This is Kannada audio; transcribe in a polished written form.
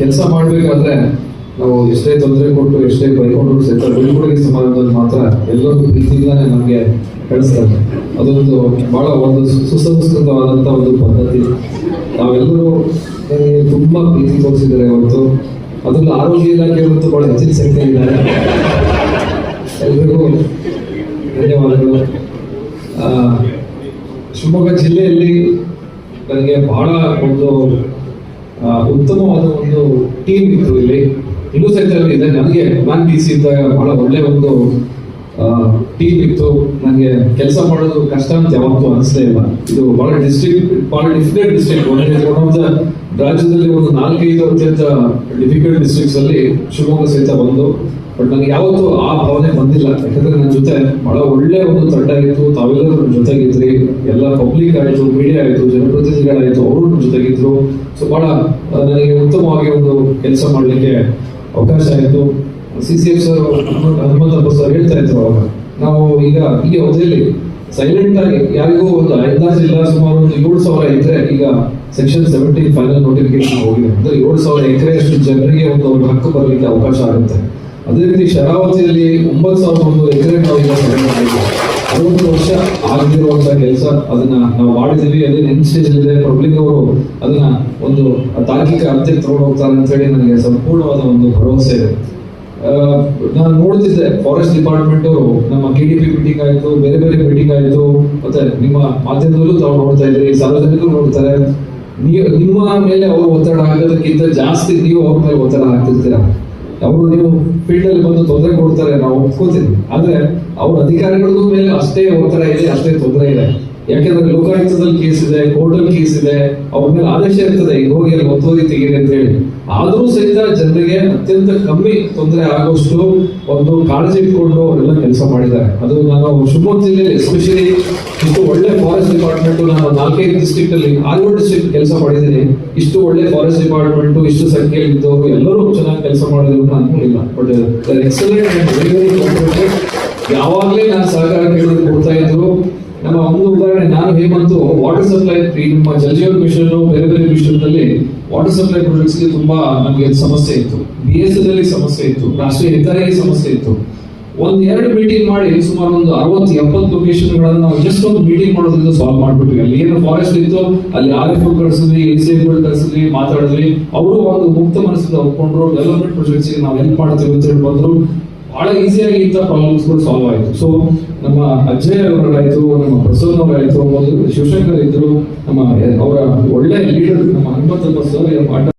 ಕೆಲಸ ಮಾಡಬೇಕಾದ್ರೆ ನಾವು ಎಷ್ಟೇ ತೊಂದರೆ ಕೊಟ್ಟು ಎಷ್ಟೇ ಬೈಕೊಂಡ್ರು ಸಹಿತ ಬೀಳ್ಕೊಡುಗೆ ಸಮಾರಂಭದಲ್ಲಿ ಮಾತ್ರ ಎಲ್ಲರೂ ಪ್ರೀತಿಯಿಂದಾನೆ ನಮಗೆ ಕಳಿಸ್ತಾರೆ. ಅದೊಂದು ಬಹಳ ಒಂದು ಸುಸಂಸ್ಕೃತವಾದಂಥ ಒಂದು ಪದ್ಧತಿ. ನಾವೆಲ್ಲರೂ ನನಗೆ ತುಂಬಾ ಪ್ರೀತಿ ತೋರಿಸಿದ್ದಾರೆ ಹೊರತು ಅದನ್ನು ಆರೋಗ್ಯ ಇಲಾಖೆ ಹೊರತು ಬಹಳ ಹೆಚ್ಚಿನ ಸಂಖ್ಯೆ ಇದ್ದಾರೆ. ಎಲ್ರಿಗೂ ಧನ್ಯವಾದಗಳು. ಶಿವಮೊಗ್ಗ ಜಿಲ್ಲೆಯಲ್ಲಿ ನನಗೆ ಬಹಳ ಒಂದು ಉತ್ತಮವಾದ ಒಂದು ಟೀಮ್ ಇತ್ತು. ಇಲ್ಲಿ ಇನ್ನೂ ಸಹಿತ ಇದೆ. ನನಗೆ ನಾನ್ ಡಿ ಸಿ ಇದ್ದಾಗ ಬಹಳ ಒಳ್ಳೆ ಒಂದು ಟೀಮ್ ಇತ್ತು. ನನಗೆ ಕೆಲಸ ಮಾಡೋದು ಕಷ್ಟ ಅಂತ ಯಾವತ್ತೂ ಅನಿಸ್ಲೇ ಇಲ್ಲ. ಇದು ಬಹಳ ಬಹಳ difficult district. One of the ರಾಜ್ಯದಲ್ಲಿ ಒಂದು 4-5 ಅತ್ಯಂತ ಡಿಫಿಕಲ್ಟ್ ಡಿಸ್ಟ್ರಿಕ್ಟ್ಸ್ ಅಲ್ಲಿ ಶಿವಮೊಗ್ಗ ಸಹಿತ ಬಂದು. ಬಟ್ ನನಗೆ ಯಾವತ್ತೂ ಆ ಭಾವನೆ ಬಂದಿಲ್ಲ. ಯಾಕಂದ್ರೆ ನನ್ನ ಜೊತೆ ಬಹಳ ಒಳ್ಳೆ ಒಂದು ತಂಡ ಇತ್ತು. ತಾವೆಲ್ಲರೂ ನನ್ನ ಜೊತೆಗಿದ್ರಿ. ಎಲ್ಲ ಪಬ್ಲಿಕ್ ಆಯ್ತು, ಮೀಡಿಯಾ ಆಯ್ತು, ಜನಪ್ರತಿನಿಧಿಗಳಾಯ್ತು, ಅವರು ನನ್ನ ಜೊತೆಗಿದ್ರು. ಸೊ ಬಹಳ ನನಗೆ ಉತ್ತಮವಾಗಿ ಒಂದು ಕೆಲಸ ಮಾಡಲಿಕ್ಕೆ ಅವಕಾಶ ಆಯಿತು. CCF ಸರ್, ಹನುಮಂತಪ್ಪ ಸರ್ ಹೇಳ್ತಾ ಇದ್ರು ಅವಾಗ, ನಾವು ಈಗ ಈ ಅವಧಿಯಲ್ಲಿ ಸೈಲೆಂಟ್ ಆಗಿ ಯಾರಿಗೂ ಒಂದು ಅಂದಾಜಿಲ್ಲ, ಸುಮಾರು ಒಂದು 7,000 ಎಕರೆ ಈಗ ಸೆಕ್ಷನ್ 17 ಫೈನಲ್ ನೋಟಿಫಿಕೇಶನ್ ಹೋಗಿದೆ. ಅಂದ್ರೆ 7,000 ಎಕರೆ ಅಷ್ಟು ಜನರಿಗೆ ಒಂದು ಹಕ್ಕು ಬರಲಿಕ್ಕೆ ಅವಕಾಶ ಆಗುತ್ತೆ. ಅದೇ ರೀತಿ ಶರಾವತಿಯಲ್ಲಿ 9,001 ಎಕರೆ ನಾವು ಈಗ 60 ವರ್ಷ ಆಗದಿರುವಂತಹ ಕೆಲಸ ಅದನ್ನ ನಾವು ಮಾಡಿದೀವಿ. ಅದೇ ನೆಕ್ಸ್ಟ್ ಸ್ಟೇಜ್ ಇದೆ. ಪಬ್ಲಿಕ್ ಅವರು ಅದನ್ನ ಒಂದು ತಾರ್ಕಿಕ ಅಂತ್ಯಕ್ಕೆ ತಗೊಂಡು ಹೋಗ್ತಾರೆ ಅಂತ ಹೇಳಿ ನನಗೆ ಸಂಪೂರ್ಣವಾದ ಒಂದು ಭರವಸೆ ಇದೆ. ನಾನು ನೋಡ್ತಿದ್ದೆ ಫಾರೆಸ್ಟ್ ಡಿಪಾರ್ಟ್ಮೆಂಟ್ ಅವರು ನಮ್ಮ KDP ಮೀಟಿಂಗ್ ಆಯ್ತು, ಬೇರೆ ಬೇರೆ ಮೀಟಿಂಗ್ ಆಯ್ತು, ಮತ್ತೆ ನಿಮ್ಮ ಮಾಧ್ಯಮದಲ್ಲೂ ತಾವು ನೋಡ್ತಾ ಇದ್ರಿ, ಸಾರ್ವಜನಿಕರು ನೋಡ್ತಾರೆ. ನಿಮ್ಮ ಮೇಲೆ ಅವರು ಒತ್ತಡ ಹಾಕೋದಕ್ಕಿಂತ ಜಾಸ್ತಿ ನೀವು ಅವ್ರ ಮೇಲೆ ಒತ್ತಡ ಹಾಕ್ತಿರ್ತೀರಾ. ಅವರು ನೀವು ಫೀಲ್ಡ್ ಅಲ್ಲಿ ಬಂದು ತೊಂದರೆ ಕೊಡ್ತಾರೆ, ನಾವು ಒಪ್ಕೋತೀವಿ. ಆದ್ರೆ ಅವ್ರ ಅಧಿಕಾರಿಗಳಿಗೂ ಮೇಲೆ ಅಷ್ಟೇ ಒತ್ತಡ ಇದೆ, ಅಷ್ಟೇ ತೊಂದರೆ ಇದೆ. ಯಾಕೆಂದ್ರೆ ಲೋಕಾಯುಕ್ತದಲ್ಲಿ ಕೇಸ್ ಇದೆ, ಕೋರ್ಟಲ್ಲಿ ಕೇಸ್ ಇದೆ, ಅವ್ರ ಮೇಲೆ ಆದೇಶ ಇರ್ತದೆ, ಈಗ ಹೋಗಿ ಅಲ್ಲಿ ಒತ್ತುವರಿ ತೆಗೀರಿ ಅಂತ ಹೇಳಿ. ಆದ್ರೂ ಸಹಿತ ಜನರಿಗೆ ಅತ್ಯಂತ ಕಮ್ಮಿ ತೊಂದರೆ ಆಗುವಷ್ಟು ಒಂದು ಕಾಳಜಿ ಇಟ್ಕೊಂಡು ಅವರೆಲ್ಲ ಕೆಲಸ ಮಾಡಿದ್ದಾರೆ. ಅದು ನಾನು ಶಿವಮೊಗ್ಗ ಜಿಲ್ಲೆಯಲ್ಲಿ ಎಸ್ಪೆಷಲಿ ಇಷ್ಟು ಒಳ್ಳೆ ಫಾರೆಸ್ಟ್ ಡಿಪಾರ್ಟ್ಮೆಂಟ್, ನಾನು 4-5 ಡಿಸ್ಟ್ರಿಕ್ಟ್ ಅಲ್ಲಿ 6 ಡಿಸ್ಟ್ರಿಕ್ಟ್ ಕೆಲಸ ಮಾಡಿದ್ದೀನಿ. ಇಷ್ಟು ಒಳ್ಳೆ ಫಾರೆಸ್ಟ್ ಡಿಪಾರ್ಟ್ಮೆಂಟ್, ಇಷ್ಟು ಸಂಖ್ಯೆಯಲ್ಲಿ ಇದ್ದವರು ಎಲ್ಲರೂ ಚೆನ್ನಾಗಿ ಕೆಲಸ ಮಾಡಿದ್ರು ಅನ್ಕೊಂಡಿಲ್ಲ. But excellent. ಯಾವಾಗಲೇ ನಾನು ಸಹಕಾರ ಕೇಳಿದ್ರು ಕೊಡ್ತಾ ಇದ್ರು. ನಮ್ಮ ಒಂದು ಉದಾಹರಣೆ, ನಾನು ಹೇಮಂತು ವಾಟರ್ ಸಪ್ಲೈ ನಿಮ್ಮ ಜಲಜೀವನ್ ಮಿಷನ್ ಬೇರೆ ಬೇರೆ ಮಿಷನ್ನಲ್ಲಿ ವಾಟರ್ ಸಪ್ಲೈ ಪ್ರಾಜೆಕ್ಟ್ಸ್ ಗೆ ತುಂಬಾ ನಮಗೆ ಸಮಸ್ಯೆ ಇತ್ತು. BSNL ಸಮಸ್ಯೆ ಇತ್ತು, ರಾಷ್ಟ್ರೀಯ ಹೆದ್ದಾರಿಗೆ ಸಮಸ್ಯೆ ಇತ್ತು. 1-2 ಮೀಟಿಂಗ್ ಮಾಡಿ ಸುಮಾರು ಒಂದು 60-70 ಲೊಕೇಶನ್ಗಳನ್ನು ನಾವು ಜಸ್ಟ್ ಒಂದು ಮೀಟಿಂಗ್ ಮಾಡೋದ್ರಿಂದ ಸಾಲ್ವ್ ಮಾಡ್ಬಿಟ್ವಿ. ಅಲ್ಲಿ ಏನು ಫಾರೆಸ್ಟ್ ಇತ್ತು ಅಲ್ಲಿ RFO ಕಳಿಸಿದ್ವಿ, ACFಗಳು ಕಳಿಸಿದ್ವಿ, ಮಾತಾಡಿದ್ವಿ. ಅವರು ಒಂದು ಮುಕ್ತ ಮನಸ್ಸಿಂದ ಒಪ್ಕೊಂಡ್ರು. ಡೆವಲಪ್ಮೆಂಟ್ ಪ್ರಾಜೆಕ್ಟ್ಸ್ ಗೆ ನಾವು ಹೆಲ್ಪ್ ಮಾಡ್ತೀವಿ ಅಂತ ಹೇಳಿ ಬಂದ್ರು. ಬಹಳ ಈಸಿಯಾಗಿ ಇಂಥ ಪ್ರಾಬ್ಲಮ್ಸ್ಗಳು ಸಾಲ್ವ್ ಆಯಿತು. ಸೊ ನಮ್ಮ ಅಜಯ್ ಅವರಾಯ್ತು, ನಮ್ಮ ಪ್ರಸನ್ನ ಅವರಾಯ್ತು, ಶಿವಶಂಕರ್ ಇದ್ರು, ನಮ್ಮ ಅವರ ಒಳ್ಳೆ ಲೀಡರ್ ನಮ್ಮ ಹನುಮಂತಪ್ಪ ಸರ್